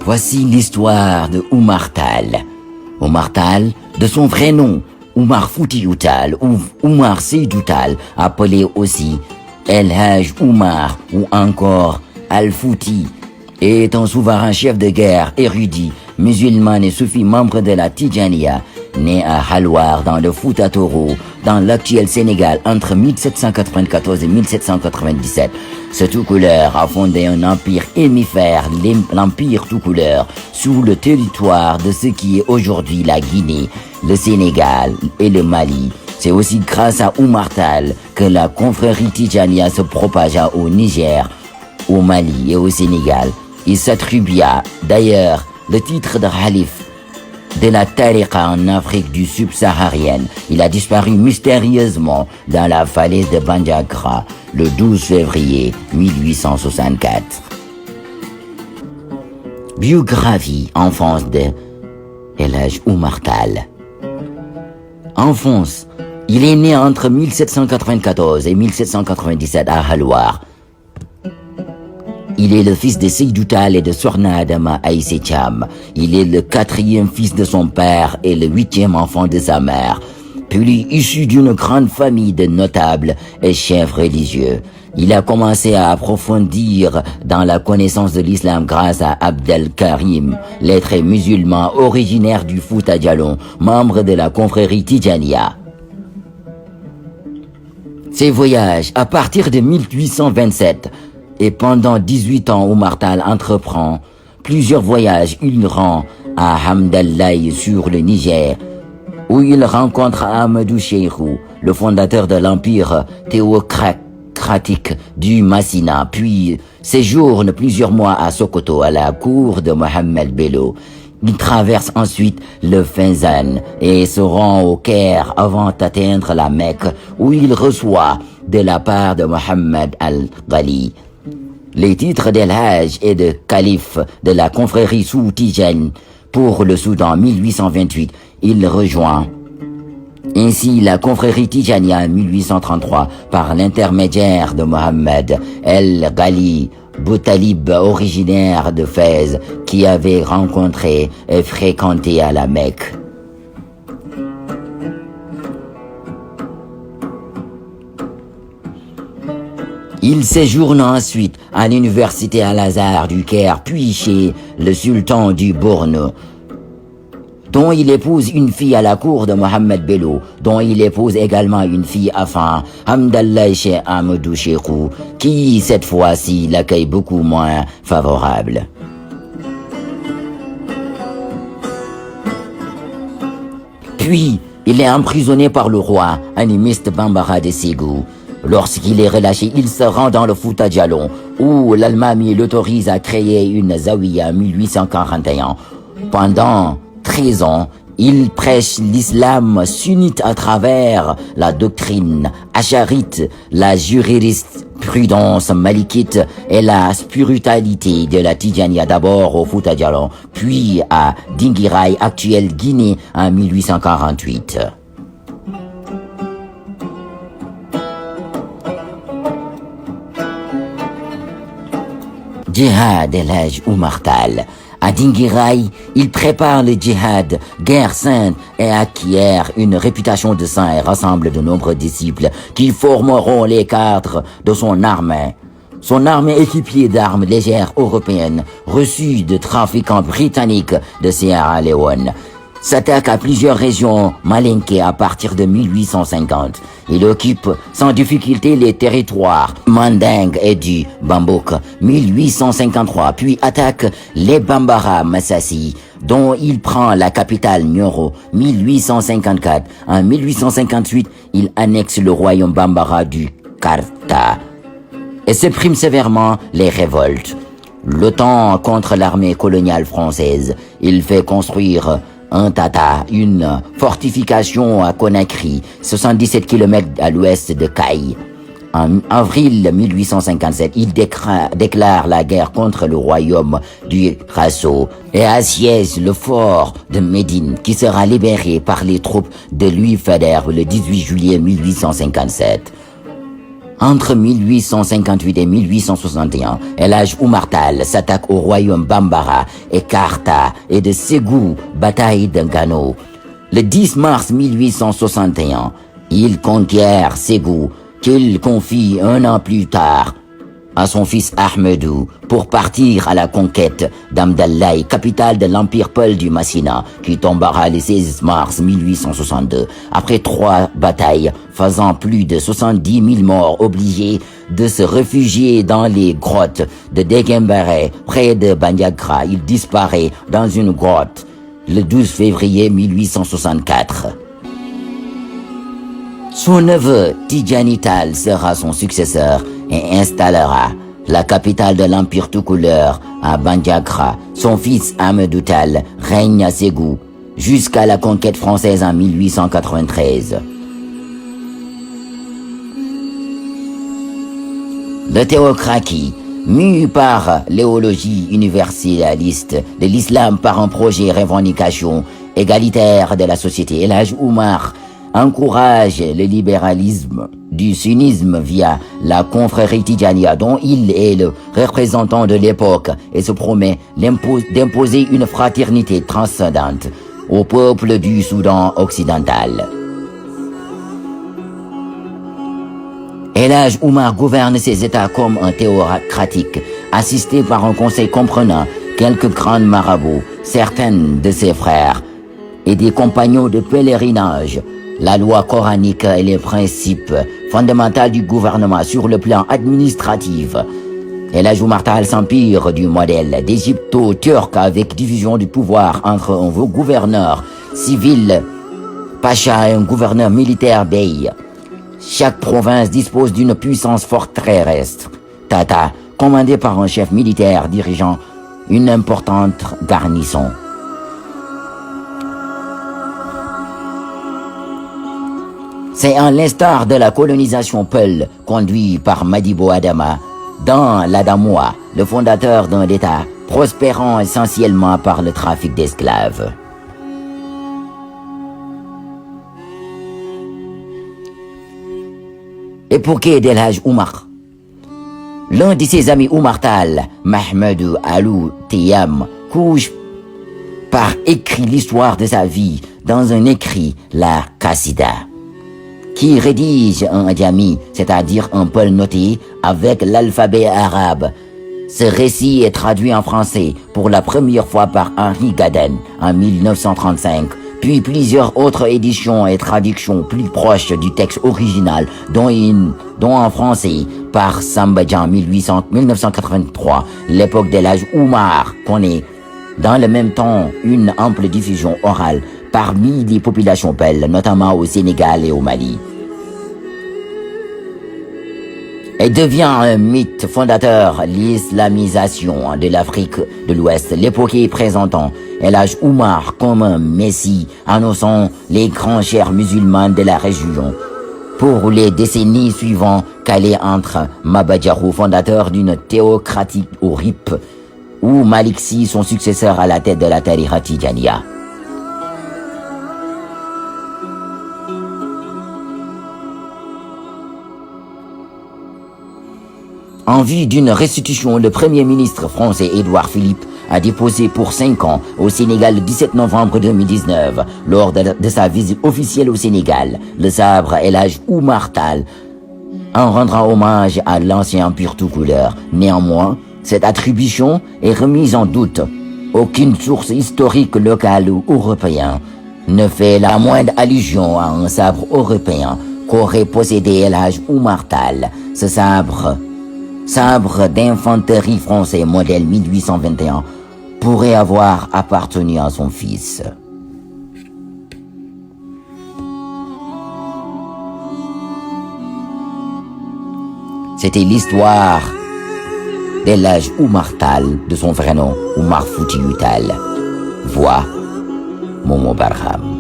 Voici l'histoire de Oumar Tall. Oumar Tall, de son vrai nom, Oumar Foutiyou Tall ou Oumar Seydou Tall, appelé aussi El Hadj Oumar ou encore Al-Fouti, est un souverain chef de guerre érudit, musulman et soufi membre de la Tidjaniya, né à Halwar dans le Fouta Toro, dans l'actuel Sénégal entre 1794 et 1797. Ce Toucouleur a fondé un empire hémifère, l'empire Toucouleur, sous le territoire de ce qui est aujourd'hui la Guinée, le Sénégal et le Mali. C'est aussi grâce à Oumar Tall que la confrérie Tidjaniya se propagea au Niger, au Mali et au Sénégal. Il s'attribua d'ailleurs le titre de Khalif de la Tariqa en Afrique du subsaharienne. Il a disparu mystérieusement dans la falaise de Bandiagra le 12 février 1864. Biographie, enfance de El Hadj Oumar Tall. Enfance, il est né entre 1794 et 1797 à Halwar. Il est le fils de Seydou Tall et de Sokhna Adama Aïssé Thiam. Il est le 4e fils de son père et le 8e enfant de sa mère. Puis issu d'une grande famille de notables et chefs religieux. Il a commencé à approfondir dans la connaissance de l'islam grâce à Abdel Karim, lettré musulman originaire du Fouta Djallon, membre de la confrérie Tidjaniya. Ses voyages à partir de 1827 et pendant 18 ans, Oumar Tall entreprend plusieurs voyages. Il rend à Hamdallaye sur le Niger, où il rencontre Ahmadou Cheikhou, le fondateur de l'empire théocratique du Massina, puis séjourne plusieurs mois à Sokoto, à la cour de Mohammed Bello. Il traverse ensuite le Fenzan et se rend au Caire avant d'atteindre la Mecque, où il reçoit de la part de Mohammed Al-Ghali les titres d'El Hadj et de calife de la confrérie Sou-Tidjane pour le Soudan. 1828, il rejoint ainsi la confrérie Tidjaniya en 1833 par l'intermédiaire de Mohammed El-Ghali Boutalib, originaire de Fès, qui avait rencontré et fréquenté à la Mecque. Il séjourne ensuite à l'université Al-Azhar du Caire, puis chez le sultan du Borno, dont il épouse une fille à la cour de Mohammed Bello, dont il épouse également une fille afin, Hamdallaye Cheikh Ahmadou Cheikhou, qui cette fois-ci l'accueille beaucoup moins favorable. Puis, il est emprisonné par le roi animiste Bambara de Ségou. Lorsqu'il est relâché, il se rend dans le Fouta Djallon, où l'Almami l'autorise à créer une zawiya en 1841. Pendant 13 ans, il prêche l'islam sunnite à travers la doctrine acharite, la jurisprudence malikite et la spiritualité de la Tidjaniya, d'abord au Fouta Djallon, puis à Dinguiraye, actuelle Guinée, en 1848. Djihad El Hadj Oumar Tall. À Dinguiraye, il prépare le djihad, guerre sainte, et acquiert une réputation de saint et rassemble de nombreux disciples qui formeront les cadres de son armée. Son armée équipée d'armes légères européennes reçues de trafiquants britanniques de Sierra Leone s'attaque à plusieurs régions malinquées à partir de 1850. Il occupe sans difficulté les territoires Manding et du Bambouk 1853, puis attaque les Bambara Massassi, dont il prend la capitale Nioro 1854. En 1858, il annexe le royaume Bambara du Karta et supprime sévèrement les révoltes. Luttant contre l'armée coloniale française, il fait construire un Tata, une fortification à Conakry, 77 km à l'ouest de Caille. En avril 1857, il déclare la guerre contre le royaume du Rasso et assiège le fort de Médine, qui sera libéré par les troupes de Louis Faidherbe le 18 juillet 1857. Entre 1858 et 1861, El Hadj Oumar Tall s'attaque au royaume Bambara et Karta et de Ségou, bataille de Gano. Le 10 mars 1861, il conquiert Ségou, qu'il confie un an plus tard à son fils Ahmedou pour partir à la conquête d'Amdallaï, capitale de l'empire Peul du Massina, qui tombera le 16 mars 1862. Après 3 batailles faisant plus de 70 000 morts, obligé de se réfugier dans les grottes de Degembéré, près de Bandiagra, il disparaît dans une grotte le 12 février 1864. Son neveu Tidjani Tall sera son successeur et installera la capitale de l'empire toucouleur à Bandiagra. Son fils Ahmedou Tall règne à Ségou jusqu'à la conquête française en 1893. Le théocratie, mu par l'idéologie universaliste de l'islam par un projet revendication égalitaire de la société, El Hadj Oumar encourage le libéralisme du sunnisme via la confrérie Tidjaniya dont il est le représentant de l'époque et se promet d'imposer une fraternité transcendante au peuple du Soudan occidental. El Hadj Oumar gouverne ses États comme un théocratique, assisté par un conseil comprenant quelques grands marabouts, certains de ses frères et des compagnons de pèlerinage, la loi coranique et les principes fondamentaux du gouvernement sur le plan administratif. El Hadj Oumar Tall s'empire du modèle d'égypto-turc avec division du pouvoir entre un gouverneur civil, pacha, et un gouverneur militaire, bey. Chaque province dispose d'une puissance forte terrestre, Tata, commandée par un chef militaire dirigeant une importante garnison. C'est à l'instar de la colonisation Peul, conduite par Madibo Adama, dans l'Adamoua, le fondateur d'un État prospérant essentiellement par le trafic d'esclaves. Époque d'El Hadj Oumar. L'un de ses amis Oumar Tall, Mahmoudou Alou Tiyam, couche par écrit l'histoire de sa vie dans un écrit, la Qasida, qui rédige un diami, c'est-à-dire un peul noté avec l'alphabet arabe. Ce récit est traduit en français pour la première fois par Henri Gaden en 1935, puis plusieurs autres éditions et traductions plus proches du texte original, dont en français par Samba Dian 1983. L'époque d'El Hadj Oumar connaît dans le même temps une ample diffusion orale parmi les populations peules, notamment au Sénégal et au Mali. Et devient un mythe fondateur l'islamisation de l'Afrique de l'Ouest, l'époque présentant El Hadj Oumar comme un messie annonçant les grands chers musulmans de la région. Pour les décennies suivantes, calé entre Maba Diakhou, fondateur d'une théocratie au RIP, ou Malick Sy, son successeur à la tête de la Tariqa Tidjaniya. En vue d'une restitution, le Premier ministre français Édouard Philippe a déposé pour 5 ans au Sénégal le 17 novembre 2019, lors de sa visite officielle au Sénégal, le sabre El Hadj Oumar Tall, en rendant hommage à l'ancien empire toucouleur. Néanmoins, cette attribution est remise en doute. Aucune source historique locale ou européenne ne fait la moindre allusion à un sabre européen qu'aurait possédé El Hadj Oumar Tall. Ce sabre d'infanterie français modèle 1821 pourrait avoir appartenu à son fils. C'était l'histoire d'El Hadj Oumar Tall, de son vrai nom Oumar Foutiyou Tall. Voix Momo Barham.